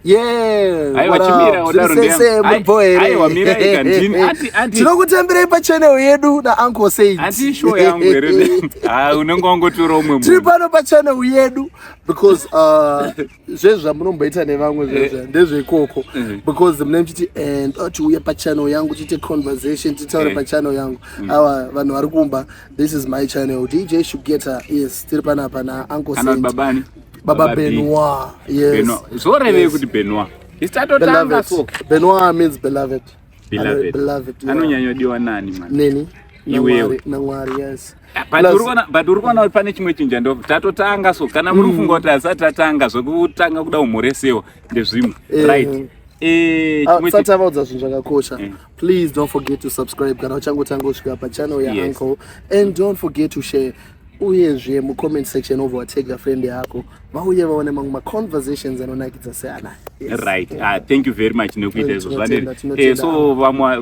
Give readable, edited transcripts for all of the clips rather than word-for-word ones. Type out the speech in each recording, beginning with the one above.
Yeah. Aiwa chimira odaro ndiam. Aiwa mira ikandini. Anti. Tinokutembera pa channel yedu na Uncle Saint. Anti show yangu ere. Unonga ngotura umwe munhu. Tiri pano pa channel yedu because zvezva munomboita nevamwe zvezva ndezve ikoko because mune mchiti and uye pa channel yangu tite conversation titaure pa channel yangu. Awa vanhu vari kumba, this is my channel DJ Shugeta. Yes, tiri pana na Uncle Saint. Ana babani. Baba Benoit. Yes. Benoit. Zoreve kuti Benoit. Istatotanga so. Benoit means beloved. Beloved. Anonyanyodiwa nani man? Neni? Iwewe. Namwari, yes. But urikona pane chimwe chinja ndo tatotanga so kana muri kufunga kuti asatatanga zvokutanga kuda umuresewo ndezvimwe. Right. Satavaudza zvinhu zvakakosha. Please don't forget to subscribe kana uchangotanga kusvika pa channel ya Uncle, and don't forget to share. Uyezve mu comment section over tag a friend yako vauye vaone mamwe ma conversations anonakidza seana. Right. Thank you very much nekuita izvo zvanere. So vanhu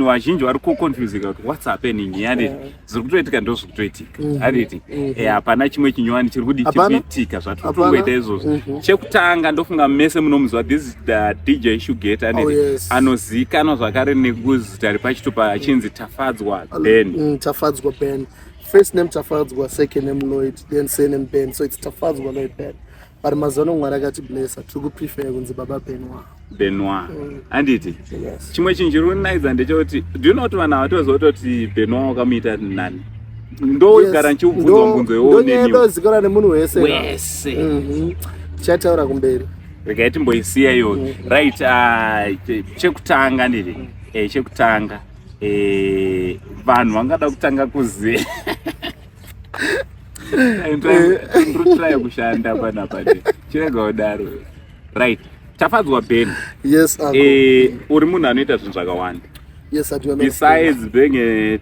vazhinji vari kuconfusika kuti what's happening yani zviri kutoitika ndo zviri kutoitika. Ariti. Hapana chimwe chinyowani chiri kudi chipitika zvatiri kungoita izvozvo. Chekutanga ndofunga mese munomuziva this is the DJ Shugeta and anozikanwa zvakare nekuzita ripachitupa achinzi Tafadzwa Ben. Tafadzwa Ben. First name Tafadzwa, second name Lloyd, then surname Ben. So it's Tafadzwa Lloyd Ben. But mazono mwari akati blessa, tiri prefer kunzi Baba Benoit. Benoit. Anditi? Yes. Chimwe chinhu chiri kunakidza ndechekuti do you know kuti vanhu vatozototi Benoit wakamuita nani? Ndogara nchiubvunzwa mbunzo iwowo neniwo. Ndozikana nemunhu wese. Wese. Tichataura kumberi. Regai timboisiya iyoyo. Right, chekutanga ndiri. Chekutanga. Vanhu vangada kutanga kuziva. Ndotry kushanda panapa. Chirega kudaro. Right. Tafadzwa Ben. Yes, uncle. Uri munhu anoita zvinhu zvakawanda. Yes, I do. Besides being a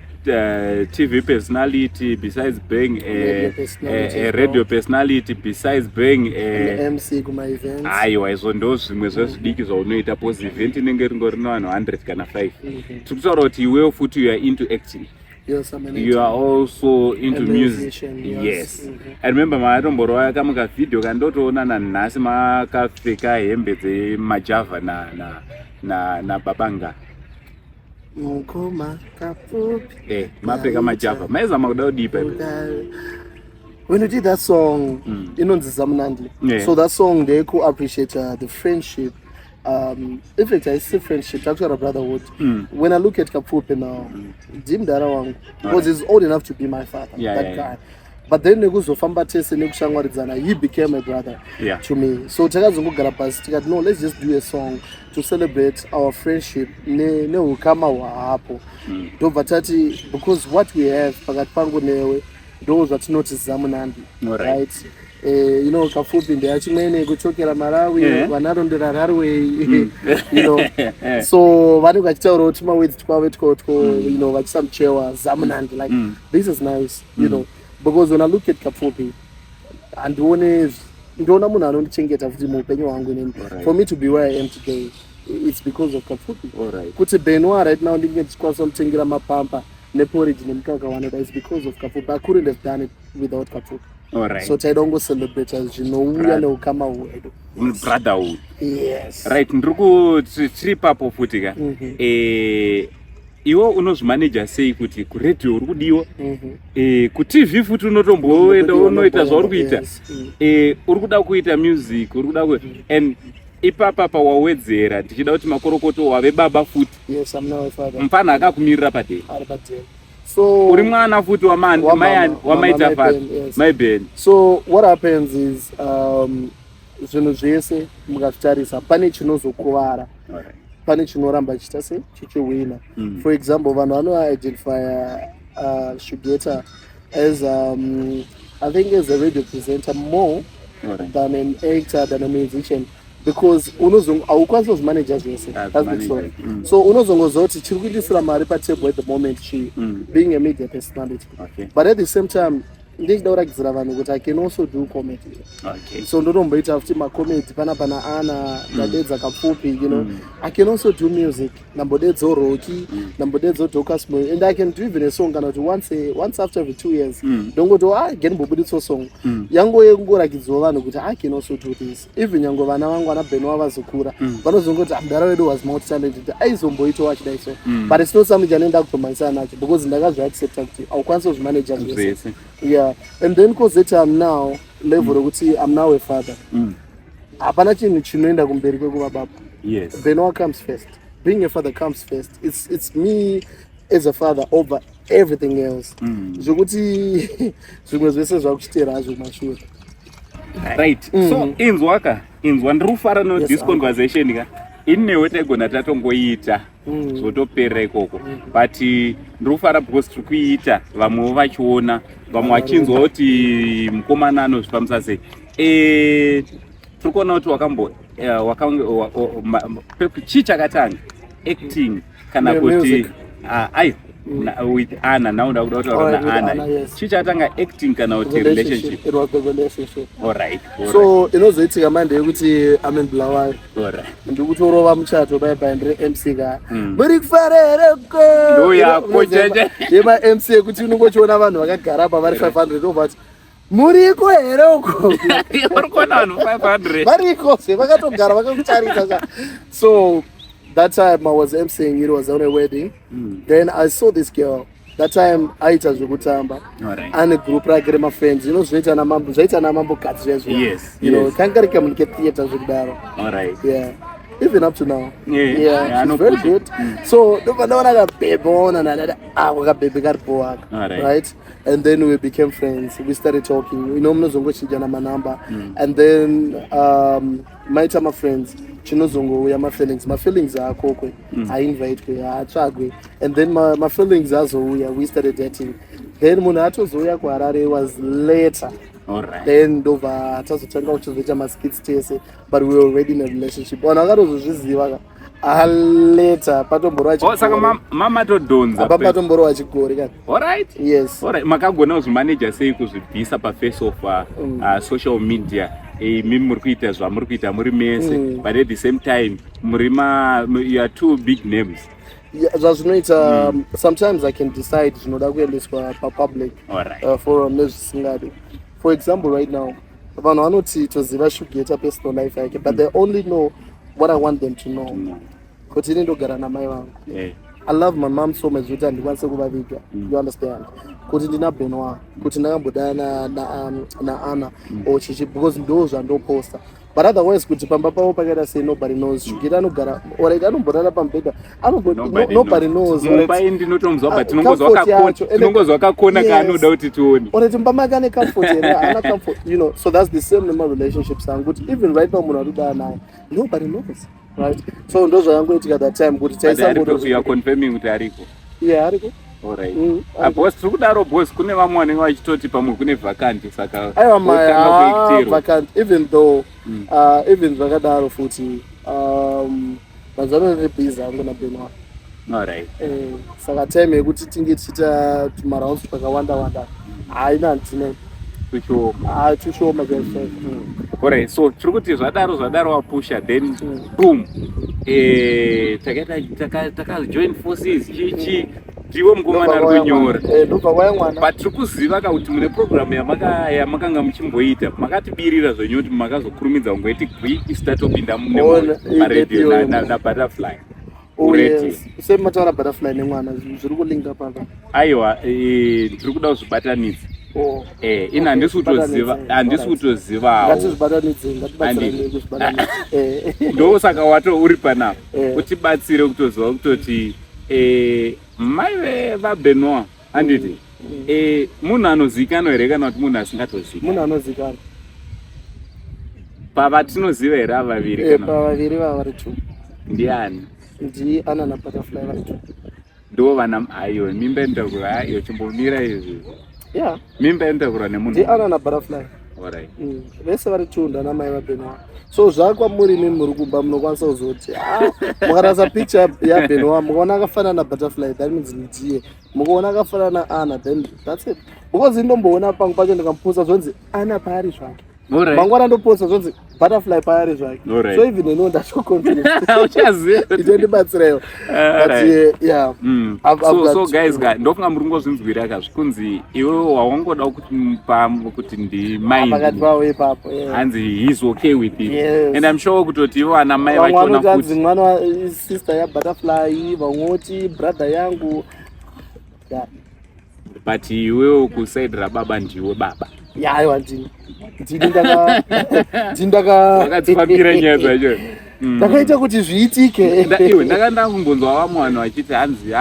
TV personality, besides being a radio personality, besides being a MC kuma events. Aiwa, izvo ndo zvimwe zvezvidiki zvaunoita post event inenge ringori navanhu 100 kana 5. Tikutaura kuti iwewo futi you are into acting. Yes, I'm an you are also into music. Yes. I remember maatomborowa akamuka video kandotoona nanhasi makapfeka hembe dzemajava na babanga. Mukoma kafupi. Mapfeka majava. Maizama kuda kudipa. When you did that song, inonzi Zamunandi. So that song they could appreciate the friendship. In fact, I see friendship, actually a brotherhood. When I look at Kapupe now, Jim Darawang, because he's old enough to be my father, that guy. But then he became a brother to me. So no, let's just do a song to celebrate our friendship. Because what we have, those that notice Zamunandi, right? You know, Kafupi nde achimene kuchokera Malawi vanarondera Harare, you know. So vanhu vachitaura kuti mawedzi twave you know, vachisamuchewa Zamunandi, like this is nice, you know, because when I look at Kafupi and ndona munhu anondichengeta futi muupenyu hwangu inini, for me to be where I am today, it's because of Kafupi. Kuti Benoit right now ndinge ndichikwanisa mutengera mapampa neporridge nemukaka wanoda, it's because of Kafupi. I couldn't have done it without Kafupi. Alright. So I don't go celebrate as you know we are kama wedu. Brotherhood. Yes. Right, ndruku trip up futika. Iwo unozvimanager sei kuti ku radio uri kudiwa? Ku TV futi unotomboenda unoita zvauri kuita. Uri kuda kuita music, uri kuda and ipapa pawawedzera tichida kuti makorokoto wave baba futi. Yes, I'm now a father. Mpana akakumirira padei. So uri mwana futi wamaita father. My bad. So what happens is zvinhu zvese mukazvitarisa pane chinozokuvara. Pane chinoramba chiita sei chichiwina. For example, vanhu vano-identify Shugeta as I think as a radio presenter more than an actor, than a musician. Because haukwanisi kuzvimanager zvese. That's the story. So unozongozoti chiri kuindisira mari patable at the moment, being a media personality. But at the same time, ndichida kurakidzira vanhu kuti I can also do comedy. Okay. So ndotomboita futi macomedy pana Anna ndadedza kapfupi, you know. I can also do music. Nambodedza Rocky, nambodedza Docas Moyo, and I can do even a song kana kuti once after every 2 years. Ndongoto again mbobuditsa song. Yango yengorakidzwa vanhu kuti I can also do this. Even yango vana vangu ana Benwa vazokura. Vanozongoti Mudara wedu was multi talented. Aizomboitawo achidai so. But it's not something janoenda kutomanisana nacho because ndakazviaccepta kuti aukwanisa kuzvimanage zvese. Yeah, and then because I'm now level rokuti I'm now a father. Hapana chinhu chinoenda kumberi kwekuva baba. Yes. Benwa comes first. Being a father comes first. It's me as a father over everything else. Zvokuti zvimwe zvese zvakuchitera hazvo mashure. Right. So inzwa ndrufara no this conversation ka. Inewe taigona tatongoita zvotopera ikoko, but ndrufara because tiri kuiita vamwe vachiona, vamwe vachinzwa kuti mukomana anozvifambisa sei. Tiri kuona kuti chii chakatanga, acting kana kuti with Anna, now nda kuda kutaura Anna. Chii chakatanga, acting kana kuti relationship? It was the relationship. All right. So inozoitika mande yekuti amen Bulawayo. All right. Ndikutorova muchato bye ndire MC ka. Muri kufarere ko. Ndoya kocheche. Yema MC kuti unongochiona vanhu vakagara pa vari 500 over. Muriko here uko. Urikona vanhu 500. Variko se vakatogara vakakutarisa. So that time I was MCing, it was on a wedding. Then I saw this girl. That time aita zvekutamba. And a group like my friends, you know, zvaita na mambo katri as well. Yes. You know, kanga communicate theater zvekudaro. All right. Yeah. Even up to now. Yeah, she's very good. So ndopanda vakabebona nada vakabebe karipo right? And then we became friends. We started talking. You know, mnozongochinjana manamba. And then maita my friends. Chinozongouya my feelings are kokwe. I invite kwe, atsvagwe. And then my feelings azouya. We started dating. Then munhu atozouya kuHarare was later. All right. Then ndobva tazotanga kuchizoita maskits tese, but we were already in a relationship. Vanhu vakatozozviziva later patomborwa chikori. Saka mama todonza. Apa patomborwa chikori kan. All right. Yes. All right. Makagona kuzvimanager sei kuzvibvisa paface of social media. Mimi muri kuita zvamuri kuita muri mese, but at the same time you are two big names. Yeah, zvazvinoita sometimes I can decide zvinoda kuendeswa public forum nezvisingadi. For example, right now, vanhu vanoti toziva Shugeta personal life yake, but they only know what I want them to know. Kuti ini ndogara namai vangu. I love my mom so much kuti handikwanise kuvaviga. You understand? Kuti ndina Benwa, kuti ndakambodana na Anna or chichi because ndo zvandoposta. But otherwise kuti pamba pavo pakaita sei nobody knows. Shugeta anogara already anombodana pambeda. Nobody knows. Mumbai ndinotomuzwa but tinongozwa kakona kaanoda kuti tione. Already mbama kane comfort here, ana comfort, you know. So that's the same normal relationships and good. Even right now munhu arikudana naye, nobody knows. Right? So ndo zvayangoitika that time kuti taisangoto you are confirming kuti ariko. Yeah, ariko. All right. Boss tiri kudaro boss kune vamwe vanenge vachitoti pamwe kune vacant saka vacant even though even zvakadaro futi mazvanone busy angu na Benwa. All right. Saka time yekuti tinge tichita marounds pakawanda haina ndine tushoma kwese. All right. So tiri kuti zvadaro wapusha then boom. Taka join forces chichi ndiwo mukomana ari kunyora. Ndobva kwaya mwana. But tiri kuziva kuti mune program yamakanga muchimboita makatibirira zvonyoti makazokurumidza kungoiti gwiki sitatopinda mune na butterfly. Yes. Same mataura butterfly nemwana zviri kulinga papa. Aiwa tiri kuda kuzvibatanidza. Ina handisi kutozivawo. Ndo saka wato uri panapa utibatsire kutoziva kutoti mai vaBenwa handiti munhu anozikanwa here kana kuti munhu asingatozikanwi? Munhu anozikanwa. Pavatinoziva here ava vaviri? Pavaviri vava vari two. Ndiani? Anna na butterfly vari two. Ndo vana aiyo mimba inotakura aiyo chimbomira izvi. Yeah. Mimba inotakura nemunhu. Anna na butterfly. Alright. Vese vari tunda namai vaBenoa. So zvakwamuri imi muri kumba munokwanisa kuzoti mukarasa picture yaBenoa mukaona akafanana na Butterfly, that means ndiye. Mukaona akafanana na Anna, then that's it. Because indomboona pangu pacho ndikamuposa zvonzi Anna paari zvake. Mangwana ndoposa zvonzi Butterfly paari zvake. So even ino ndacho confidence. Uchaziva. Itendibatsireyo. But yeah. So guys, ndofunga muri ngozvinzwira kazvikunzi iwe wawangoda kuti ndi mind. Pakati pawo ipapo. Hanzi he's okay with it. Yes. And I'm sure kuti iwe ana mai vachona kuti mwana wa sister ya Butterfly, vamoti brother yangu. Yeah. But iwe kuside rababa ndiwe baba. Yeah, aiwa ndini ndaka wakatipambira nyaya dzacho. Ndakaita kuti zviitike. Iwe ndakandangumbonzwa vamwe vanhu vachiti hanzi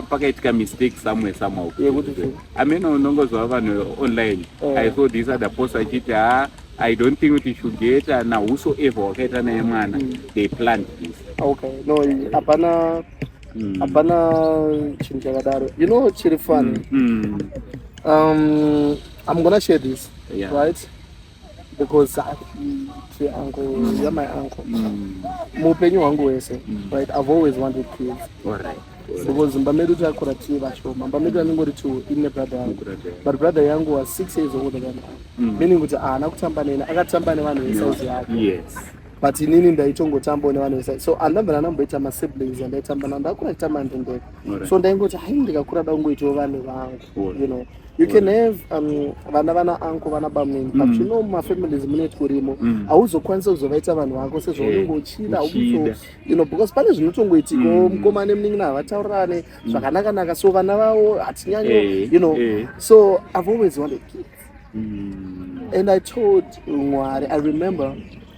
pakaitika mistake somewhere somehow. Ameno unongozwa vanhu online. I saw this other post achiti I don't think kuti Shugeta na whosoever wakaita naye mwana they planned this. Okay, no, hapana chinhu chakadaro. You know chiri funny. I'm gonna share this, right? Because you're my uncle. Mupenyu wangu wese, right? I've always wanted kids. Alright. Because mbamedu takura tiye vashoma. Mbamedu aningori tu ine brother yangu. But brother yangu was 6 years older than I. Meaning kuti nakutamba nena, akatamba nevanhu vesize yake. Yes. But inini ndaitongotamba nevanhu vesize. So anamboita ma siblings andaitamba navo. Ndakura nditamba ndendeke. So ndaingoti hai ndikakura dangoitawo vanhu vangu. You know. You can have vana uncle vana bamweni, but you know my families muneti kurimo hauzokwanisa kuzovaita vanhu vako sezvaunenge uchida you know, because pane zvinotongoitika mukomana munin'ina havataurirane zvakanaka so vana vavo hatinyanyo you know. So I've always wanted kids. And I told Mwari, I remember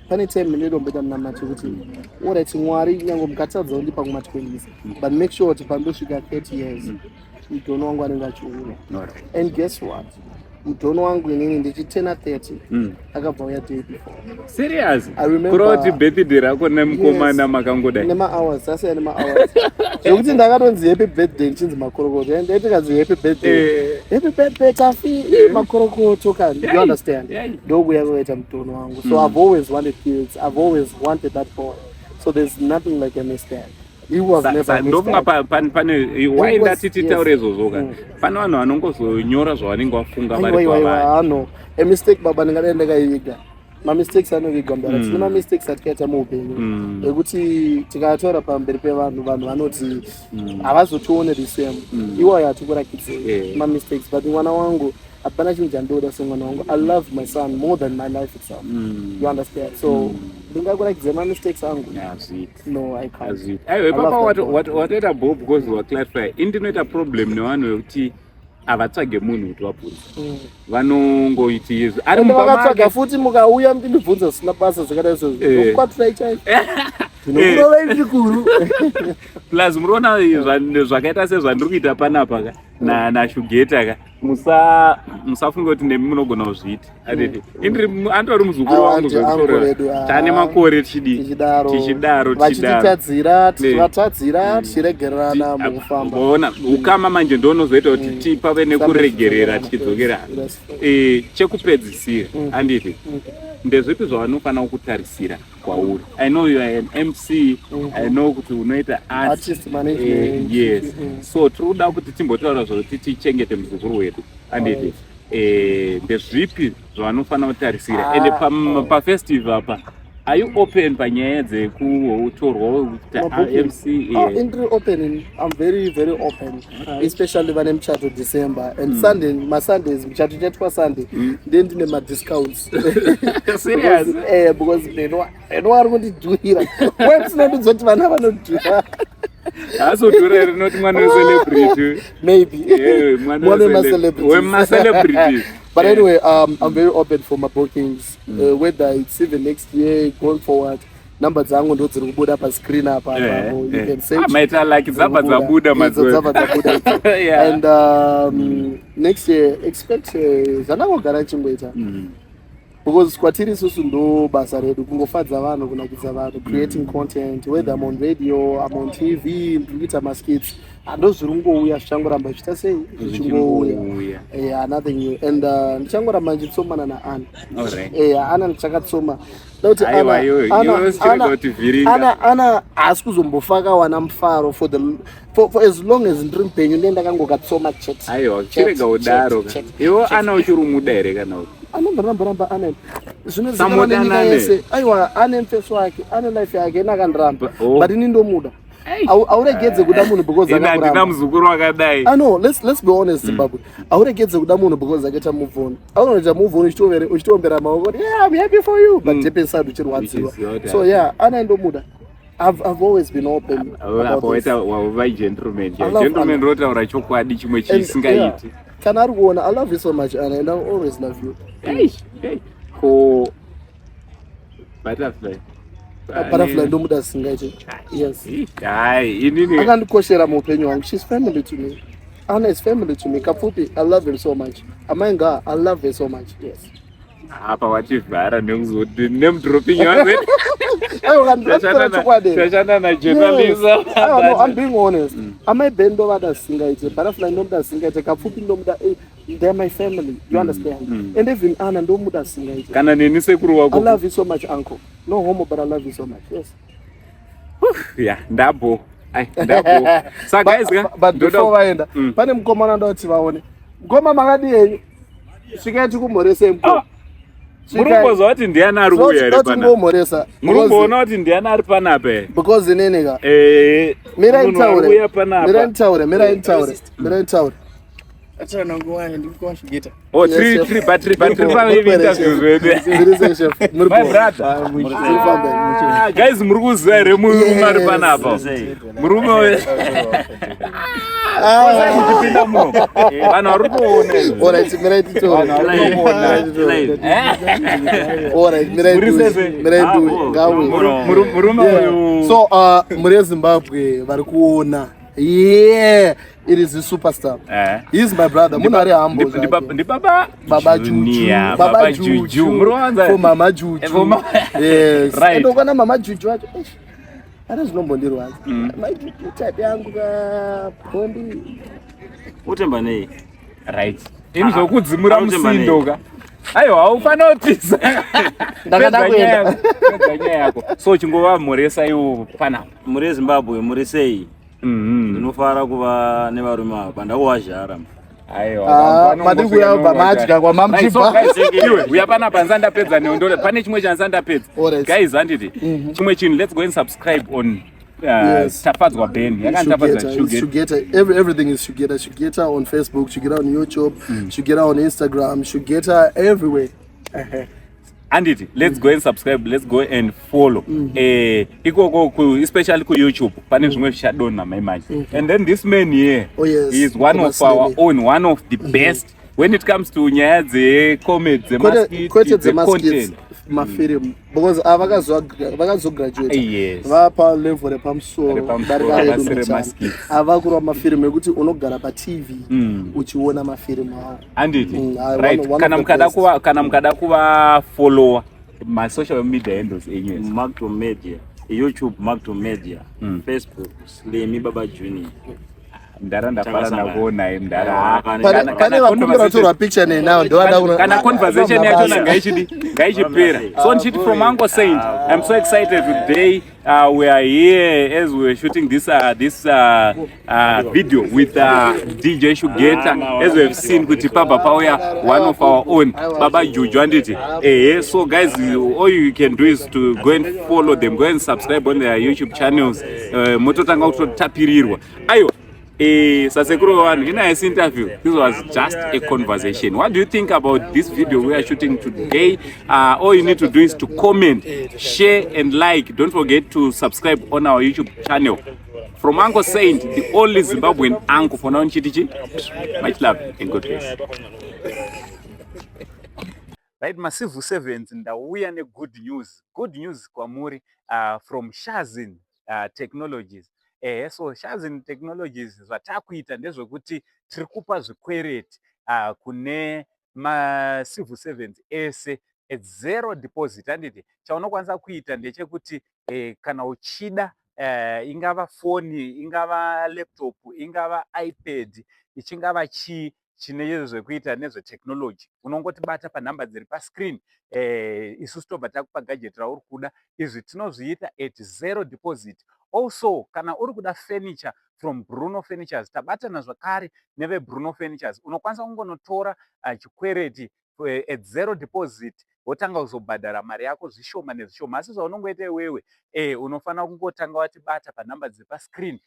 pane time ndindomboita munamati kuti alright Mwari nyange mukatadza kundipa kuma-20s but make sure kuti pandosvika 30 years mutono wangu anenge achiuya. And guess what? Mutono wangu inini ndichitena 30 akabva uya day before. Serious? I remember kuti birthday rako nemukomana makangodai nema hours asiyana nema hours zvekuti ndakatonzi happy birthday ndichinzi makorokoto and ndikazi happy birthday tafi makorokoto kan you understand ndokuya kuita mutono wangu. So I've always wanted kids, I've always wanted that boy, so there's nothing like a mistake. He was never ndofunga pane waenda titaure izvozvo ka pane vanhu vanongozonyora zvavanenge vafunga vari pavanhu a mistake baba ndingadai ndakaiviga ma-mistakes anoviga mbara tine ma-mistakes atikaita muupenyu ekuti tikataura pamberi pevanhu vanoti havazotione the same iwayo hatikurakidzei ma-mistakes. But mwana wangu hapana chinhu chandoda semwana wangu. I love my son more than my life itself. You understand? So ndingakurakidze ma-mistakes angu. No, I can't. Aiwe papa watoita bob because waclarify indinoita problem nevanhu vekuti havatsvage munhu kuti vabvunza vanongoiti izvo ari muvakatsvaga futi mukauya ndibvunza zvisina basa zvakadai izvozvo okwatirai chaizvo ndinokurova izvikuru. Plus muriona zvakaita sezvandiri kuita panapa ka naShugeta ka musafunga kuti nemi munogona kuzviita andori muzukuru wangu tane makore tichidaro vachititadzira tichivatadzira tichiregererana mukufamba. Bona ukama manje ndonozoita kuti tipave nekuregerera tichidzokerana. Chekupedzisira anditi ndezvipi zvavanofanira kutarisira kwauri? I know you are an MC, I know kuti unoita artist management. Yes. So tiri kuda kuti timbotaura zvokuti tichengete muzukuru wedu anditi ndezvipi zvavanofanira kutarisira ende pafestival apa are you open panyaya dzekutorwa MC? Indiri open. I'm very very open, especially vane muchato December and Sunday. Ma-Sundays muchato chaitwa Sunday then ndine ma-discounts. Serious? Because eno vari kundidhurira wepsinondizoti vana vanodhura azodhura here noti mwana wecelebrity maybe mwana wema-celebrities. But anyway, I'm very open for my bookings, whether it's even next year going forward. Number dzangu ndo dziri kubuda pa screen apa you can search maita like dzabva dzabuda madzodzo. And next year expect zvanangogara chimboita because kwatiri isusu ndo basa redu kungofadza vanhu kunakidza vanhu creating content, whether I'm on radio, I'm on TV, ndikuita ma-skits. ndozvirungouya zvichangoramba zviita sei zvichingouya nothing new and ndichangoramba ndichitsomana naAnna Anna ndichakatsoma kuti Anna haasi kuzombofaka wana mufaro for as long as ndiri mupenyu ndiye ndakangokatsoma chete. Aiwa chirega udaro iwo Anna uchiri muda here kana kuti anomboramba Anna zvinozikanwa nenyika yese. Aiwa ane mfeso wake ane life yake inakandiramba but ini ndomuda. Auregedze kuda munhu because akakuramba. Ndina muzukuru wakadai. No, let's be honest Zimbabwe. Auregedze kuda munhu because akaita move on. Aunoita move on uchitombera maoko yeah I'm happy for you but deep inside uchirwadziwa. So yeah Anna ndomuda. I've always been open about this. Why gentleman rotaura chokwadi chimwe chisingaiti. Kana ari kuona I love you so much Anna and I'll always love you. Ko butterfly ndomuda singaite. Yes. Inini akandikoshera muupenyu wangu. She's family to me. Anna is family to me. Kafupi I love her so much. Amainga I love her so much. Yes. Apa wachivhara nekuzoti nemudropping wangu. Tashana na journalism. No, I'm being honest. Amai bendo vada singaite. Butterfly ndomuda singaite. Kafupi ndomuda they're my family. You understand? And even Anna ndomuda singaite. Kana neni sekuru wako. I love you so much uncle. No homo but I love you so much. Yes. Yeah, ndabo. So guys, but before vaenda pane mukomana ndoti vaone. Ngoma makadi yenyu. Svikaiti kumhoresa mpo. Murumboza kuti ndiani ari kuuya here pana. Ngomhoresa. Murumboona kuti ndiani ari panapa. Because neneka. Mira ntaure. Achana ngowani ndikuwa Shugeta. Oh, three battery interviews wewe. My brother. Guys, murukuziva here mari panapa. Murume wewe. Kupinda muno. Vanhu vari kuona. Alright, mira titaure. Alright, mira ndu ngawe. Murume wewe. So muri Zimbabwe vari kuona. Yeah, it is a superstar. He is my brother. Munari humble. Baba Juju. Baba Juju. For Mama Juju. Yes. Right. Ndo kana Mama Juju wacho. Ara zvinombodirwa. Mama Juju tati yangu ka pombi. Utemba nei. Right. Ini zvokudzimura musindo ka. Aiwa haufanira kutiza. Ndakada kuenda. Nyaya yako. So chingova muresa iwo panapa. Muri Zimbabwe muri sei? Ndinofara kuva nevarume ava ndakuvazhara. Aiwa. Madi kuya pamadya kwa mamchipa. Iwe uya panapa nzandapedza neondole. Pane chimwe chanzandapedza. Guys handiti. Chimwe chinhu let's go and subscribe on Tafadzwa Ben. Yakantafadza Shugeta. Everything is Shugeta. Shugeta on Facebook, Shugeta on YouTube, Shugeta on Instagram, Shugeta everywhere. Anditi, let's go and subscribe, let's go and follow. Especially ku YouTube, pane zvimwe zvichadonha maimanje. And then this man here, he is one of our own, one of the best when it comes to nyaya dzecomments, content. Mafilm because vakazograduate vapa level repamusoro ava kurwa mafilm ekuti unogara paTV uchiona mafilm avo. Anditi, right, kana mukada kuva follower masocial media handles enyu. Macto Media, YouTube Macto Media, Facebook Slimy Baba Junior. Ndafara nakuona ndara pane vakumbira torwa picture nenao ndovada kuona kana conversation yacho ngaichipera. So nchiti from Uncle Saint, I'm so excited today. We are here as we are shooting this video with DJ Shugeta. As we have seen kuti Papa Pauya, one of our own, Baba Juju anditi. So guys, all you can do is to go and follow them, go and subscribe on their YouTube channels. Mototanga kutotapirirwa. Ayo Sasekuro one, in this interview, this was just a conversation. What do you think about this video we are shooting today? All you need to do is to comment, share and like. Don't forget to subscribe on our YouTube channel. From Uncle Saint, the only Zimbabwean uncle for now in Chitichi. Much love and God bless. Right, Massive 7s and we are good news. Good news kwamuri from Shazin Technologies. So Shazin Technologies zvatakuita ndezvekuti tiri kupa zvikwereti kune Massive 7s ese at zero deposit. Handiti chaunokwanisa kuita ndechekuti kana uchida ingava foni, ingava laptop, ingava iPad, ichingava chii chine zvekuita nezvetechnology, unongotibata panhamba dziri pascreen, isusu tobva takupa gadget rauri kuda. Izvi tinozviita at 0 deposit. Also, kana uri kuda furniture from Bruno Furnitures, tabatana zvakare neve Bruno Furnitures, unokwanisa kungonotora chikwereti at 0 deposit, wotanga kuzobhadhara mari yako zvishoma nezvishoma. Asi zvaunongoita iwewe, unofanira kungotanga watibata panhamba dziri pascreen.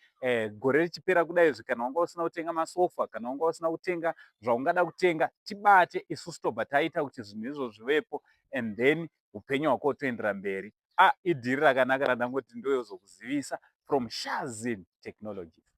Gore richipera kudai, kana wanga usina kutenga masofa, kana wanga usina kutenga zvaungada kutenga, tibate, isusu tobva taita kuti zvinhu izvo zvivepo, and then upenyu hwako hutoendera mberi. Idhiri rakanaka randangoti ndoyozokuzivisa from Shazin Technologies.